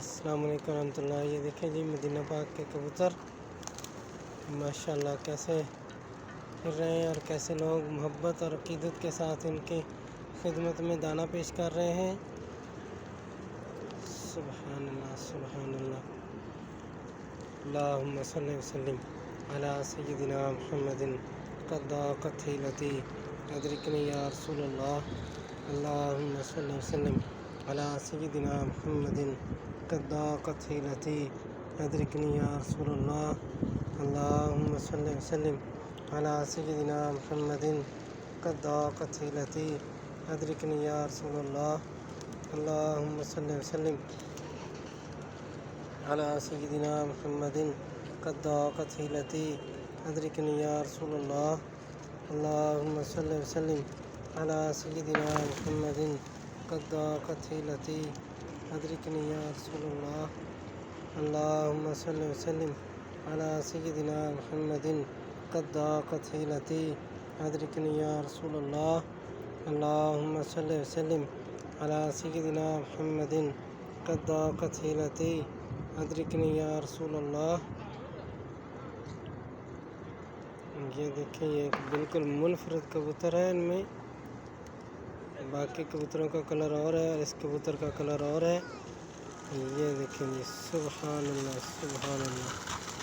अस्सलाम वालेकुम रहमतुल्लाह। ये देखें जी मदीना पाक के कबूतर माशाल्लाह कैसे फिर रहे हैं और कैसे लोग मोहब्बत और अकीदत के साथ इनकी खिदमत में दाना पेश कर रहे हैं। सुभान अल्लाह सुभान अल्लाह। अल्लाहुम्मा सल्लि वसल्लिम अला सय्यिदिना मुहम्मदिन क़द ज़ाक़त हिलती अदरिकनी या रसूलल्लाह। अल्लाहुम्मा सल्लि वसल्लिम अला सय्यिदिना मुहम्मदिन क़द ज़ाक़त हिलती अदरिकनी या रसूलल्लाह। अल्लाहुम्मा सल्लि वसल्लिम अला सय्यिदिना मुहम्मदिन क़द ज़ाक़त हिलती अदरिकनी या रसूलल्लाह। अल्लाहुम्मा सल्लि वसल्लिम अला सय्यिदिना मुहम्मदिन क़द ज़ाक़त हिलती अदरिकनी या रसूलल्लाह। अल्लाहुम्मा सल्लि वसल्लिम अला सय्यिदिना मुहम्मदिन क़द ज़ाक़त हिलती अदरिकनी या रसूलल्लाह। अल्लाहुम्मा सल्लि वसल्लिम अला सय्यिदिना मुहम्मदिन क़द ज़ाक़त हिलती अदरिकनी या रसूलल्लाह। अल्लाहुम्मा सल्लि वसल्लिम अला सय्यिदिना मुहम्मदिन क़द ज़ाक़त हिलती अदरिकनी या रसूलल्लाह। ये देखिए ये बिल्कुल मुनफरद कबूतर है। इनमें बाकी कबूतरों का कलर और है और इस कबूतर का कलर और है। ये देखिए सुभान अल्लाह सुभान अल्लाह।